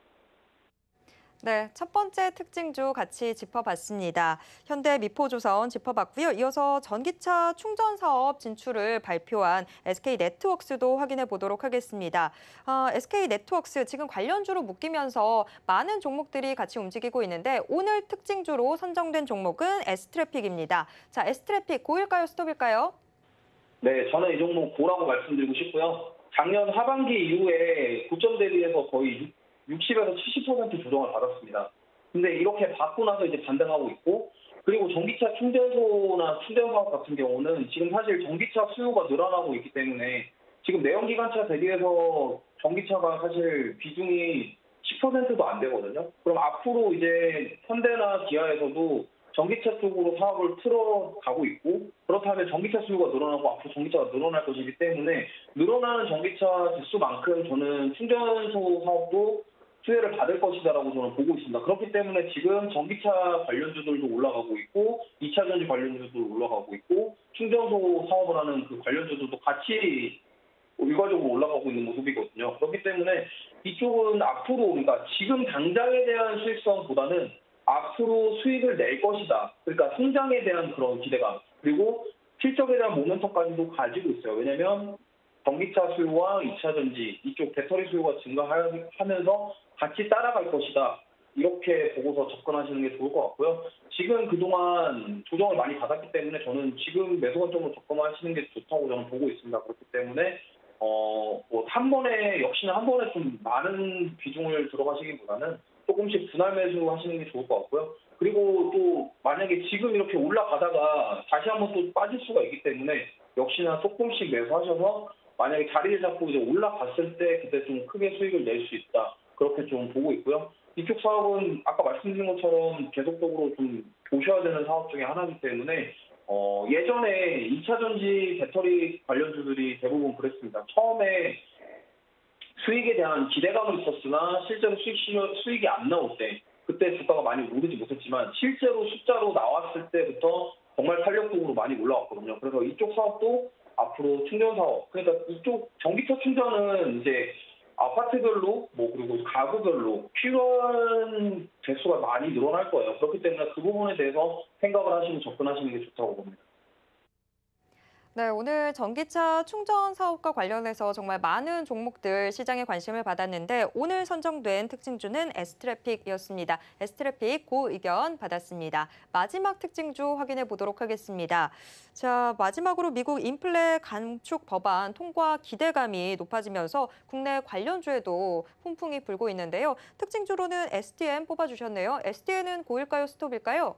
네, 첫 번째 특징주 같이 짚어봤습니다. 현대 미포조선 짚어봤고요. 이어서 전기차 충전 사업 진출을 발표한 SK네트워크스도 확인해 보도록 하겠습니다. SK네트워크스 지금 관련주로 묶이면서 많은 종목들이 같이 움직이고 있는데 오늘 특징주로 선정된 종목은 S트래픽입니다. 자, S트래픽 고일까요, 스톱일까요? 네, 저는 이 종목 고라고 말씀드리고 싶고요. 작년 하반기 이후에 고점 대비해서 거의 60에서 70% 조정을 받았습니다. 근데 이렇게 받고 나서 이제 반등하고 있고, 그리고 전기차 충전소나 충전 사업 같은 경우는 지금 사실 전기차 수요가 늘어나고 있기 때문에 지금 내연기관차 대비해서 전기차가 사실 비중이 10%도 안 되거든요. 그럼 앞으로 이제 현대나 기아에서도 전기차 쪽으로 사업을 틀어가고 있고, 그렇다면 전기차 수요가 늘어나고 앞으로 전기차가 늘어날 것이기 때문에 늘어나는 전기차 대수만큼 저는 충전소 사업도 수혜를 받을 것이다라고 저는 보고 있습니다. 그렇기 때문에 지금 전기차 관련주들도 올라가고 있고 2차 전지 관련주도 올라가고 있고 충전소 사업을 하는 그 관련주들도 같이 일괄적으로 올라가고 있는 모습이거든요. 그렇기 때문에 이쪽은 앞으로 그러니까 지금 당장에 대한 수익성보다는 앞으로 수익을 낼 것이다. 그러니까 성장에 대한 그런 기대감 그리고 실적에 대한 모멘텀까지도 가지고 있어요. 왜냐하면 전기차 수요와 2차 전지 이쪽 배터리 수요가 증가하면서 같이 따라갈 것이다. 이렇게 보고서 접근하시는 게 좋을 것 같고요. 지금 그동안 조정을 많이 받았기 때문에 저는 지금 매수 관점으로 접근하시는 게 좋다고 저는 보고 있습니다. 그렇기 때문에 뭐 한 번에 역시나 한 번에 좀 많은 비중을 들어가시기보다는 조금씩 분할 매수 하시는 게 좋을 것 같고요. 그리고 또 만약에 지금 이렇게 올라가다가 다시 한번 또 빠질 수가 있기 때문에 역시나 조금씩 매수하셔서 만약에 자리를 잡고 이제 올라갔을 때 그때 좀 크게 수익을 낼 수 있다. 그렇게 좀 보고 있고요. 이쪽 사업은 아까 말씀드린 것처럼 계속적으로 좀 보셔야 되는 사업 중에 하나이기 때문에 예전에 2차 전지 배터리 관련주들이 대부분 그랬습니다. 처음에 수익에 대한 기대감은 있었으나 실제로 수익이 안 나올 때 그때 주가가 많이 오르지 못했지만 실제로 숫자로 나왔을 때부터 정말 탄력적으로 많이 올라왔거든요. 그래서 이쪽 사업도 앞으로 충전 사업, 그러니까 이쪽 전기차 충전은 이제 아파트별로 뭐 그리고 가구별로 필요한 대수가 많이 늘어날 거예요. 그렇기 때문에 그 부분에 대해서 생각을 하시고 접근하시는 게 좋다고 봅니다. 네, 오늘 전기차 충전 사업과 관련해서 정말 많은 종목들 시장에 관심을 받았는데 오늘 선정된 특징주는 S트래픽이었습니다. S트래픽 고 의견 받았습니다. 마지막 특징주 확인해 보도록 하겠습니다. 자, 마지막으로 미국 인플레 감축 법안 통과 기대감이 높아지면서 국내 관련주에도 훈풍이 불고 있는데요. 특징주로는 STM 뽑아주셨네요. STM은 고일까요, 스톱일까요?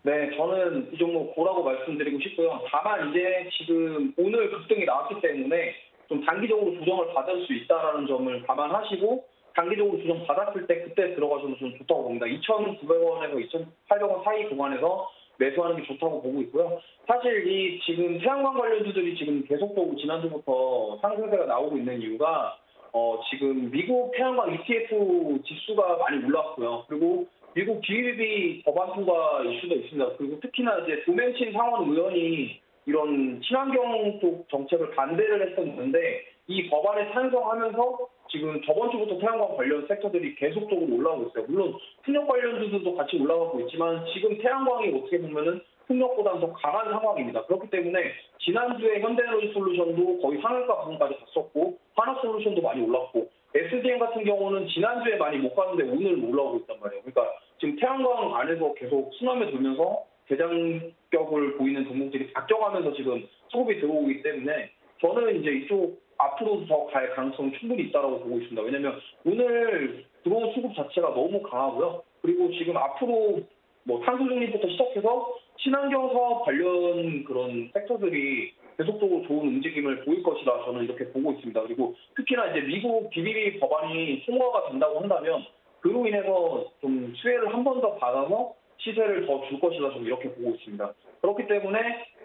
네, 저는 이 종목 고라고 말씀드리고 싶고요. 다만 이제 지금 오늘 급등이 나왔기 때문에 좀 단기적으로 조정을 받을 수 있다는 점을 감안하시고 단기적으로 조정 받았을 때 그때 들어가셔도 좀 좋다고 봅니다. 2,900원에서 2,800원 사이 구간에서 매수하는 게 좋다고 보고 있고요. 사실 이 지금 태양광 관련주들이 지금 계속적으로 지난주부터 상승세가 나오고 있는 이유가 지금 미국 태양광 ETF 지수가 많이 올랐고요. 그리고 미국 BBB 법안 통과 이슈도 있습니다. 그리고 특히나 이제 도멘신 상원 의원이 이런 친환경 쪽 정책을 반대를 했었는데 이 법안에 찬성하면서 지금 저번 주부터 태양광 관련 섹터들이 계속적으로 올라오고 있어요. 물론 풍력 관련주들도 같이 올라가고 있지만 지금 태양광이 어떻게 보면은 풍력보다는 더 강한 상황입니다. 그렇기 때문에 지난주에 현대에너지 솔루션도 거의 상한가 부분까지 갔었고 하나솔루션도 많이 올랐고 SDM 같은 경우는 지난주에 많이 못 갔는데 오늘 올라오고 있단 말이에요. 그러니까 지금 태양광 안에서 계속 순환에 돌면서 대장격을 보이는 종목들이 작정하면서 지금 수급이 들어오기 때문에 저는 이제 이쪽 앞으로 더 갈 가능성이 충분히 있다고 보고 있습니다. 왜냐하면 오늘 들어온 수급 자체가 너무 강하고요. 그리고 지금 앞으로 뭐 탄소 중립부터 시작해서 친환경 사업 관련 그런 섹터들이 계속적으로 좋은 움직임을 보일 것이다. 저는 이렇게 보고 있습니다. 그리고 특히나 이제 미국 BBB 법안이 통과가 된다고 한다면 그로 인해서 좀 수혜를 한 번 더 받아서 시세를 더 줄 것이다. 저는 이렇게 보고 있습니다. 그렇기 때문에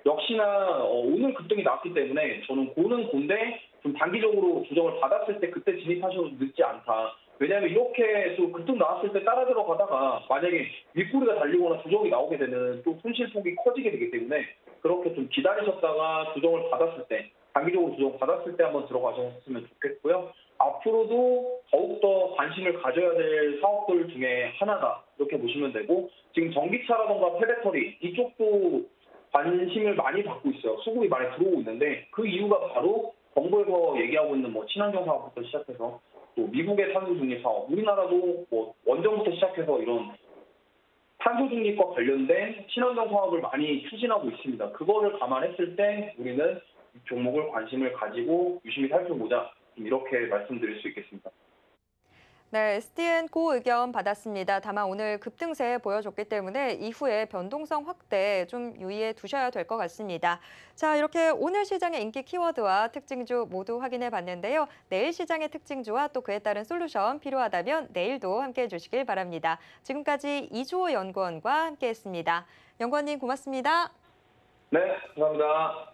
역시나 오늘 급등이 나왔기 때문에 저는 고는 고인데 좀 단기적으로 조정을 받았을 때 그때 진입하셔도 늦지 않다. 왜냐하면 이렇게 또 급등 나왔을 때 따라 들어가다가 만약에 윗꼬리가 달리거나 조정이 나오게 되면 또 손실폭이 커지게 되기 때문에 그렇게 좀 기다리셨다가 조정을 받았을 때 단기적으로 조정 받았을 때 한번 들어가셨으면 좋겠고요. 앞으로도 더욱더 관심을 가져야 될 사업들 중에 하나다. 이렇게 보시면 되고, 지금 전기차라던가 폐배터리 이쪽도 관심을 많이 받고 있어요. 수급이 많이 들어오고 있는데 그 이유가 바로 정부에서 얘기하고 있는 뭐 친환경 사업부터 시작해서 또 미국의 탄소 중립 사업, 우리나라도 뭐 원전부터 시작해서 이런 탄소 중립과 관련된 친환경 사업을 많이 추진하고 있습니다. 그거를 감안했을 때 우리는 이 종목을 관심을 가지고 유심히 살펴보자. 이렇게 말씀드릴 수 있겠습니다. 네, STN 고 의견 받았습니다. 다만 오늘 급등세 보여줬기 때문에 이후에 변동성 확대 좀 유의해 두셔야 될 것 같습니다. 자, 이렇게 오늘 시장의 인기 키워드와 특징주 모두 확인해 봤는데요. 내일 시장의 특징주와 또 그에 따른 솔루션 필요하다면 내일도 함께해 주시길 바랍니다. 지금까지 이주호 연구원과 함께했습니다. 연구원님 고맙습니다. 네, 감사합니다.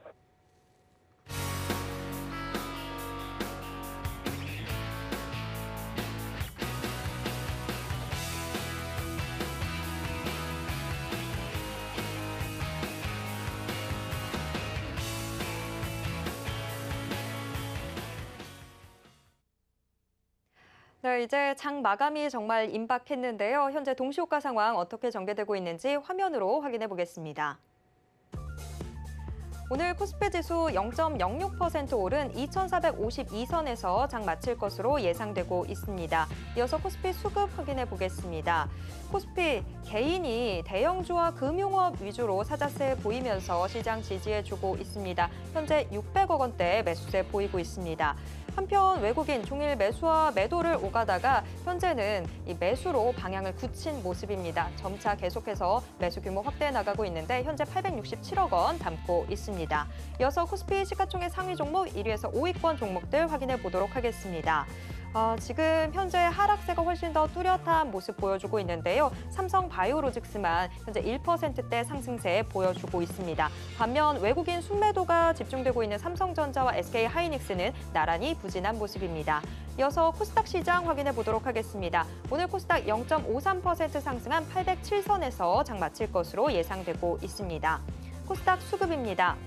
네, 이제 장 마감이 정말 임박했는데요. 현재 동시호가 상황 어떻게 전개되고 있는지 화면으로 확인해 보겠습니다. 오늘 코스피 지수 0.06% 오른 2,452선에서 장 마칠 것으로 예상되고 있습니다. 이어서 코스피 수급 확인해 보겠습니다. 코스피 개인이 대형주와 금융업 위주로 사자세 보이면서 시장 지지해주고 있습니다. 현재 600억 원대 매수세 보이고 있습니다. 한편 외국인 종일 매수와 매도를 오가다가 현재는 이 매수로 방향을 굳힌 모습입니다. 점차 계속해서 매수 규모 확대해 나가고 있는데 현재 867억 원 담고 있습니다. 이어서 코스피 시가총액 상위 종목 1위에서 5위권 종목들 확인해 보도록 하겠습니다. 지금 현재 하락세가 훨씬 더 뚜렷한 모습 보여주고 있는데요. 삼성바이오로직스만 현재 1%대 상승세 보여주고 있습니다. 반면 외국인 순매도가 집중되고 있는 삼성전자와 SK하이닉스는 나란히 부진한 모습입니다. 이어서 코스닥 시장 확인해 보도록 하겠습니다. 오늘 코스닥 0.53% 상승한 807선에서 장 마칠 것으로 예상되고 있습니다. 코스닥 수급입니다.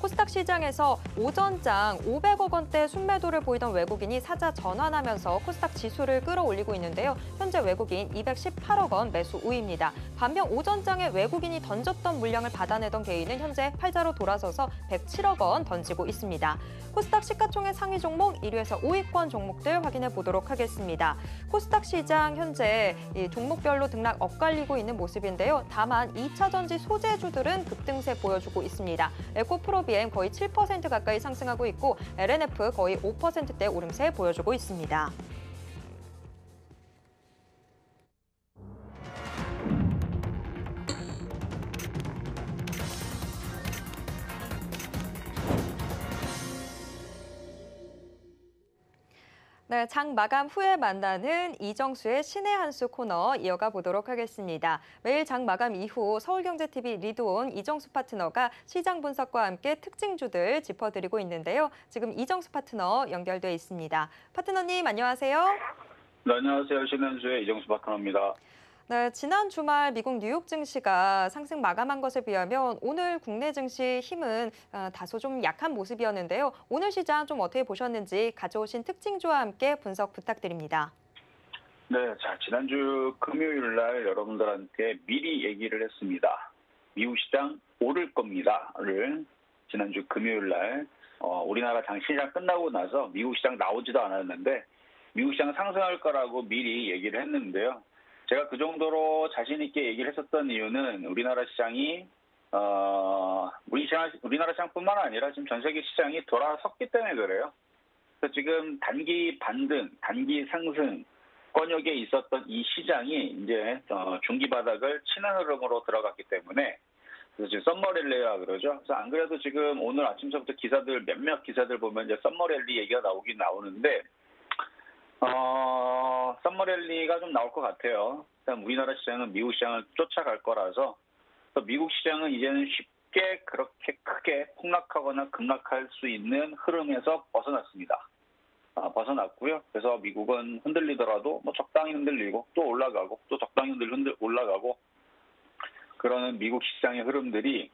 코스닥 시장에서 오전장 500억 원대 순매도를 보이던 외국인이 사자 전환하면서 코스닥 지수를 끌어올리고 있는데요. 현재 외국인 218억 원 매수 우위입니다. 반면 오전장에 외국인이 던졌던 물량을 받아내던 개인은 현재 팔자로 돌아서서 107억 원 던지고 있습니다. 코스닥 시가총액 상위 종목 1위에서 5위권 종목들 확인해 보도록 하겠습니다. 코스닥 시장 현재 종목별로 등락 엇갈리고 있는 모습인데요. 다만 2차전지 소재주들은 급등세 보여주고 있습니다. 에코프로비엠 거의 7% 가까이 상승하고 있고 LNF 거의 5%대 오름세 보여주고 있습니다. 네, 장 마감 후에 만나는 이정수의 신의 한 수 코너 이어가 보도록 하겠습니다. 매일 장 마감 이후 서울경제TV 리드온 이정수 파트너가 시장 분석과 함께 특징주들 짚어드리고 있는데요. 지금 이정수 파트너 연결돼 있습니다. 파트너님 안녕하세요. 네, 안녕하세요. 신한수의 이정수 파트너입니다. 네, 지난 주말 미국 뉴욕 증시가 상승 마감한 것에 비하면 오늘 국내 증시 힘은 다소 좀 약한 모습이었는데요. 오늘 시장 좀 어떻게 보셨는지 가져오신 특징주와 함께 분석 부탁드립니다. 네, 자, 지난주 금요일 날 여러분들한테 미리 얘기를 했습니다. 미국 시장 오를 겁니다를 지난주 금요일 날 우리나라 시장 끝나고 나서 미국 시장 나오지도 않았는데 미국 시장 상승할 거라고 미리 얘기를 했는데요. 제가 그 정도로 자신 있게 얘기를 했었던 이유는 우리나라 시장이 우리나라 시장뿐만 아니라 지금 전 세계 시장이 돌아섰기 때문에 그래요. 그래서 지금 단기 반등, 단기 상승 권역에 있었던 이 시장이 이제 중기 바닥을 치는 흐름으로 들어갔기 때문에 그래서 지금 썸머랠리라 그러죠. 그래서 안 그래도 지금 오늘 아침서부터 기사들 몇몇 기사들 보면 이제 썸머랠리 얘기가 나오긴 나오는데. 썸머랠리가 좀 나올 것 같아요. 일단 우리나라 시장은 미국 시장을 쫓아갈 거라서 미국 시장은 이제는 쉽게 그렇게 크게 폭락하거나 급락할 수 있는 흐름에서 벗어났습니다. 벗어났고요. 그래서 미국은 흔들리더라도 적당히 흔들리고 또 올라가고 또 적당히 올라가고 그러는 미국 시장의 흐름들이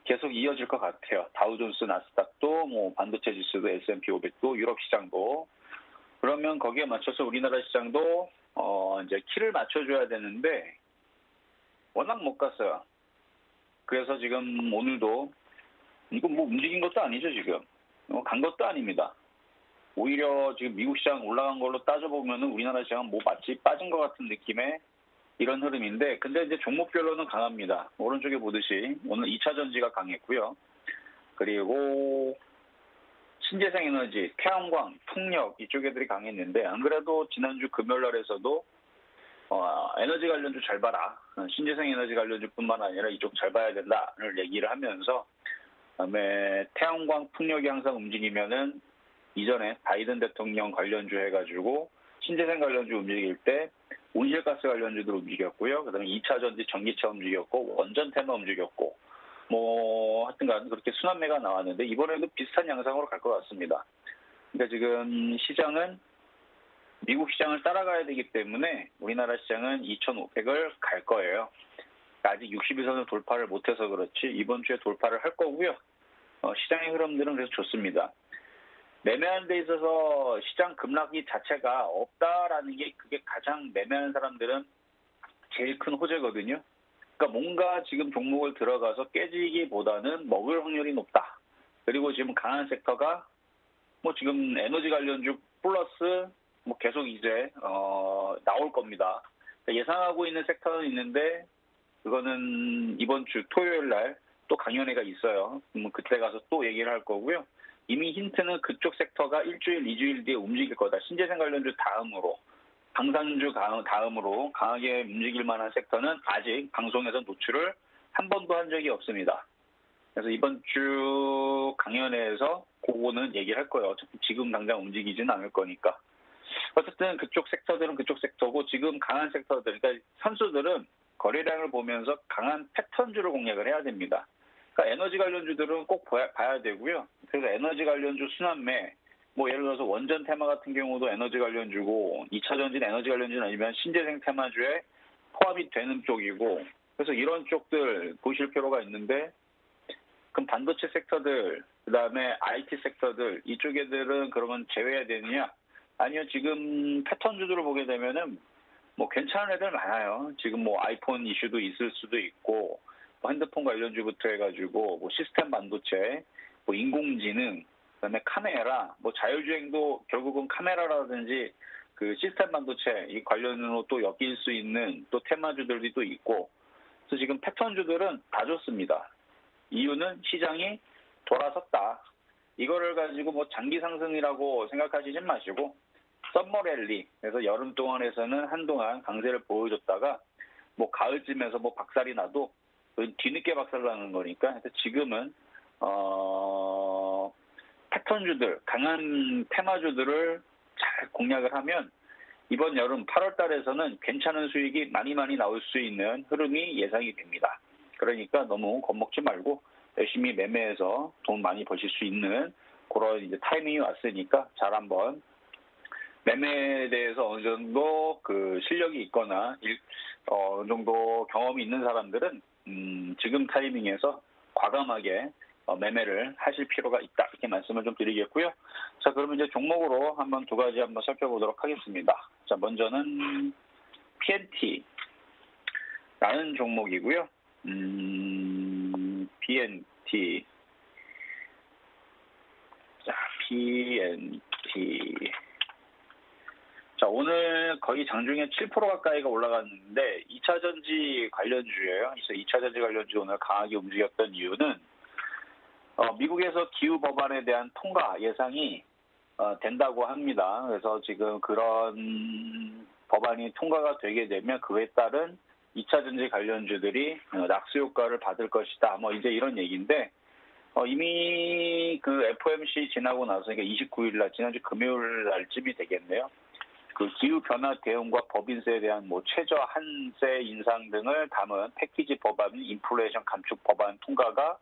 계속 이어질 것 같아요. 다우존스, 나스닥도 반도체 지수도 S&P 500도 유럽 시장도 그러면 거기에 맞춰서 우리나라 시장도 이제 키를 맞춰줘야 되는데 워낙 못 갔어요. 그래서 지금 오늘도 이거 뭐 움직인 것도 아니죠 지금. 간 것도 아닙니다. 오히려 지금 미국 시장 올라간 걸로 따져보면은 우리나라 시장은 뭐 마치 빠진 것 같은 느낌의 이런 흐름인데, 근데 이제 종목별로는 강합니다. 오른쪽에 보듯이 오늘 2차 전지가 강했고요. 그리고 신재생 에너지, 태양광, 풍력 이쪽 애들이 강했는데, 안 그래도 지난주 금요일 날에서도 에너지 관련주 잘 봐라. 신재생 에너지 관련주뿐만 아니라 이쪽 잘 봐야 된다를 얘기를 하면서, 그다음에 태양광, 풍력이 항상 움직이면은 이전에 바이든 대통령 관련주 해가지고 신재생 관련주 움직일 때 온실가스 관련주들 움직였고요. 그다음에 2차 전지 전기차 움직였고 원전 테마 움직였고 뭐 하여튼간 그렇게 순환매가 나왔는데 이번에도 비슷한 양상으로 갈 것 같습니다. 그러니까 지금 시장은 미국 시장을 따라가야 되기 때문에 우리나라 시장은 2,500을 갈 거예요. 아직 61선을 돌파를 못해서 그렇지 이번 주에 돌파를 할 거고요. 시장의 흐름들은 그래서 좋습니다. 매매하는 데 있어서 시장 급락이 자체가 없다라는 게 그게 가장 매매하는 사람들은 제일 큰 호재거든요. 그러니까 뭔가 지금 종목을 들어가서 깨지기보다는 먹을 확률이 높다. 그리고 지금 강한 섹터가 뭐 지금 에너지 관련주 플러스 뭐 계속 이제 나올 겁니다. 그러니까 예상하고 있는 섹터는 있는데 그거는 이번 주 토요일 날 또 강연회가 있어요. 그때 가서 또 얘기를 할 거고요. 이미 힌트는 그쪽 섹터가 일주일, 2주일 뒤에 움직일 거다. 신재생 관련주 다음으로, 방산주 다음으로 강하게 움직일 만한 섹터는 아직 방송에서 노출을 한 번도 한 적이 없습니다. 그래서 이번 주 강연회에서 그거는 얘기를 할 거예요. 어차피 지금 당장 움직이지는 않을 거니까. 어쨌든 그쪽 섹터들은 그쪽 섹터고 지금 강한 섹터들, 그러니까 선수들은 거래량을 보면서 강한 패턴주를 공략을 해야 됩니다. 그러니까 에너지 관련주들은 꼭 봐야 되고요. 그래서 에너지 관련주 순환매, 뭐 예를 들어서 원전 테마 같은 경우도 에너지 관련주고 2차 전지는 에너지 관련주는 아니면 신재생 테마주에 포함이 되는 쪽이고 그래서 이런 쪽들 보실 필요가 있는데 그럼 반도체 섹터들, 그다음에 IT 섹터들 이쪽 애들은 그러면 제외해야 되느냐? 아니요. 지금 패턴주들을 보게 되면은 뭐 괜찮은 애들 많아요. 지금 뭐 아이폰 이슈도 있을 수도 있고 뭐 핸드폰 관련주부터 해가지고 뭐 시스템 반도체, 뭐 인공지능, 그다음에 카메라, 뭐 자율주행도 결국은 카메라라든지 그 시스템 반도체 이 관련으로 또 엮일 수 있는 또 테마주들이 또 있고 그래서 지금 패턴주들은 다 좋습니다. 이유는 시장이 돌아섰다. 이거를 가지고 뭐 장기 상승이라고 생각하시지 마시고 썸머 랠리, 그래서 여름 동안에서는 한동안 강세를 보여줬다가 뭐 가을쯤에서 뭐 박살이 나도 뒤늦게 박살나는 거니까 지금은 패턴주들, 강한 테마주들을 잘 공략을 하면 이번 여름 8월 달에서는 괜찮은 수익이 많이 나올 수 있는 흐름이 예상이 됩니다. 그러니까 너무 겁먹지 말고 열심히 매매해서 돈 많이 버실 수 있는 그런 이제 타이밍이 왔으니까 잘 한번 매매에 대해서 어느 정도 그 실력이 있거나 어느 정도 경험이 있는 사람들은 지금 타이밍에서 과감하게 매매를 하실 필요가 있다 이렇게 말씀을 좀 드리겠고요. 자, 그러면 이제 종목으로 한번 두 가지 한번 살펴보도록 하겠습니다. 자, 먼저는 PNT라는 종목이고요. PNT. 자, PNT. 자, 오늘 거의 장중에 7% 가까이가 올라갔는데 2차 전지 관련주예요. 그래서 2차 전지 관련주 오늘 강하게 움직였던 이유는 미국에서 기후 법안에 대한 통과 예상이 된다고 합니다. 그래서 지금 그런 법안이 통과가 되게 되면 그에 따른 2차 전지 관련주들이 낙수 효과를 받을 것이다. 뭐 이제 이런 얘기인데 이미 그 FOMC 지나고 나서 그러니까 29일 날 지난주 금요일 날쯤이 되겠네요. 그 기후 변화 대응과 법인세에 대한 뭐 최저 한세 인상 등을 담은 패키지 법안, 인플레이션 감축 법안 통과가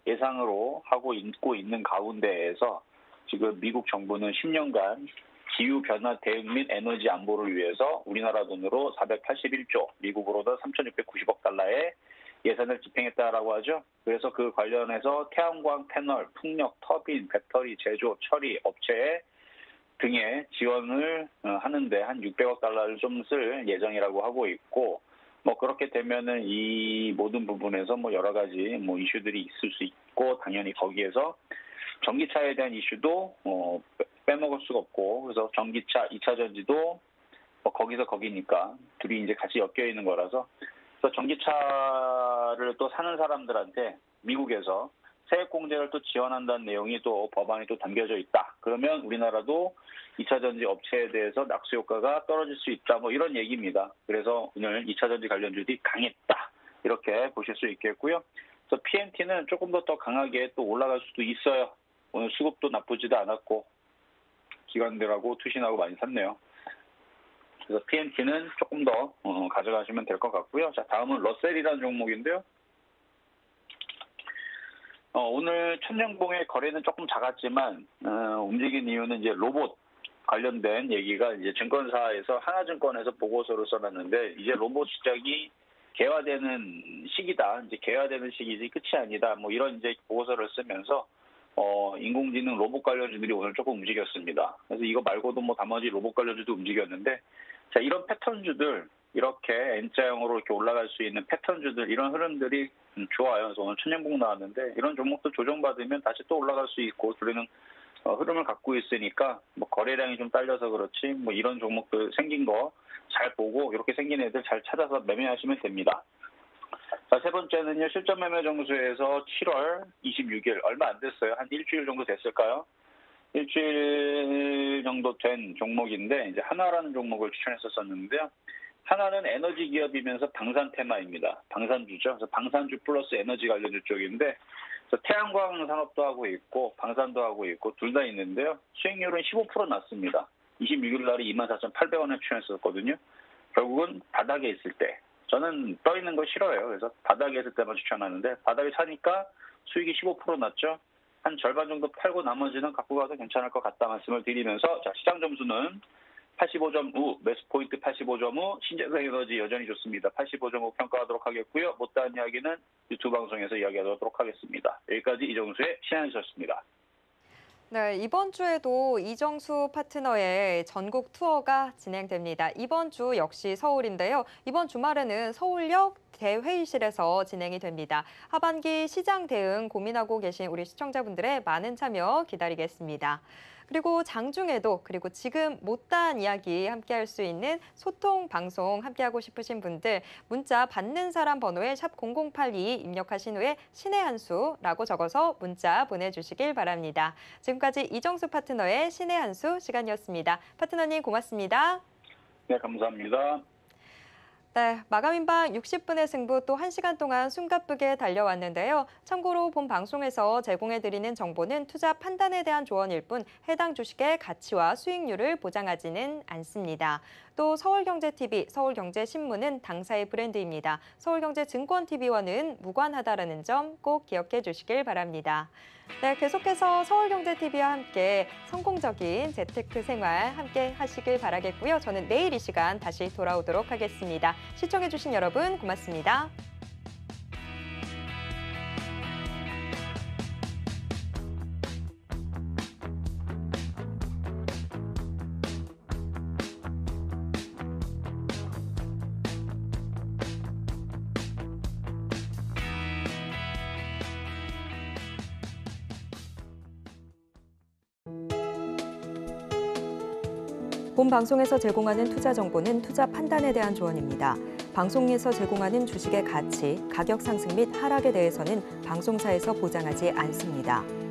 예상으로 하고 있고 있는 가운데에서 지금 미국 정부는 10년간 기후 변화 대응 및 에너지 안보를 위해서 우리나라 돈으로 481조, 미국으로는 3,690억 달러의 예산을 집행했다라고 하죠. 그래서 그 관련해서 태양광 패널, 풍력, 터빈, 배터리 제조, 처리 업체에 등의 지원을 하는데 한 600억 달러를 좀 쓸 예정이라고 하고 있고, 뭐 그렇게 되면은 이 모든 부분에서 뭐 여러 가지 뭐 이슈들이 있을 수 있고, 당연히 거기에서 전기차에 대한 이슈도 빼먹을 수가 없고, 그래서 전기차 2차 전지도 뭐 거기서 거기니까 둘이 이제 같이 엮여 있는 거라서, 그래서 전기차를 또 사는 사람들한테 미국에서 세액 공제를 또 지원한다는 내용이 또 법안에 또 담겨져 있다. 그러면 우리나라도 2차 전지 업체에 대해서 낙수 효과가 떨어질 수 있다. 뭐 이런 얘기입니다. 그래서 오늘 2차 전지 관련주들이 강했다. 이렇게 보실 수 있겠고요. 그래서 PNT는 조금 더 강하게 또 올라갈 수도 있어요. 오늘 수급도 나쁘지도 않았고 기관들하고 투신하고 많이 샀네요. 그래서 PNT는 조금 더 가져가시면 될 것 같고요. 자, 다음은 러셀이라는 종목인데요. 오늘 천정봉의 거래는 조금 작았지만 움직인 이유는 이제 로봇 관련된 얘기가 이제 증권사에서 하나증권에서 보고서를 써놨는데, 이제 로봇 시장이 개화되는 시기다. 이제 개화되는 시기지 끝이 아니다. 뭐 이런 이제 보고서를 쓰면서 인공지능 로봇 관련주들이 오늘 조금 움직였습니다. 그래서 이거 말고도 뭐 나머지 로봇 관련주도 움직였는데, 자, 이런 패턴주들, 이렇게 N자형으로 이렇게 올라갈 수 있는 패턴주들, 이런 흐름들이 좋아요. 그래서 오늘 천연봉 나왔는데, 이런 종목도 조정받으면 다시 또 올라갈 수 있고, 그러는 흐름을 갖고 있으니까, 뭐 거래량이 좀 딸려서 그렇지, 뭐 이런 종목들 생긴 거 잘 보고, 이렇게 생긴 애들 잘 찾아서 매매하시면 됩니다. 자, 세 번째는요, 실전 매매 정수에서 7월 26일, 얼마 안 됐어요. 한 일주일 정도 됐을까요? 일주일 정도 된 종목인데, 이제 하나라는 종목을 추천했었는데요. 하나는 에너지 기업이면서 방산 테마입니다. 방산주죠. 그래서 방산주 플러스 에너지 관련주 쪽인데, 그래서 태양광 산업도 하고 있고, 방산도 하고 있고, 둘 다 있는데요. 수익률은 15% 났습니다. 26일 날에 24,800원에 추천했었거든요. 결국은 바닥에 있을 때, 저는 떠 있는 거 싫어요. 그래서 바닥에 있을 때만 추천하는데, 바닥에 사니까 수익이 15% 났죠. 한 절반 정도 팔고 나머지는 갖고 가도 괜찮을 것 같다 말씀을 드리면서, 자, 시장 점수는 85.5, 매수포인트 85.5, 신재생 에너지 여전히 좋습니다. 85.5 평가하도록 하겠고요. 못다한 이야기는 유튜브 방송에서 이야기하도록 하겠습니다. 여기까지 이정수의 신한수였습니다. 네, 이번 주에도 이정수 파트너의 전국 투어가 진행됩니다. 이번 주 역시 서울인데요. 이번 주말에는 서울역 대회의실에서 진행이 됩니다. 하반기 시장 대응 고민하고 계신 우리 시청자분들의 많은 참여 기다리겠습니다. 그리고 장중에도, 그리고 지금 못다한 이야기 함께할 수 있는 소통 방송 함께하고 싶으신 분들, 문자 받는 사람 번호에 샵 0082 입력하신 후에 신의 한 수라고 적어서 문자 보내주시길 바랍니다. 지금까지 이정수 파트너의 신의 한 수 시간이었습니다. 파트너님 고맙습니다. 네, 감사합니다. 네, 마감인방 60분의 승부 또 1시간 동안 숨가쁘게 달려왔는데요. 참고로 본 방송에서 제공해드리는 정보는 투자 판단에 대한 조언일 뿐 해당 주식의 가치와 수익률을 보장하지는 않습니다. 또 서울경제TV, 서울경제신문은 당사의 브랜드입니다. 서울경제증권TV와는 무관하다라는 점 꼭 기억해 주시길 바랍니다. 네, 계속해서 서울경제TV와 함께 성공적인 재테크 생활 함께 하시길 바라겠고요. 저는 내일 이 시간 다시 돌아오도록 하겠습니다. 시청해주신 여러분 고맙습니다. 본 방송에서 제공하는 투자 정보는 투자 판단에 대한 조언입니다. 방송에서 제공하는 주식의 가치, 가격 상승 및 하락에 대해서는 방송사에서 보장하지 않습니다.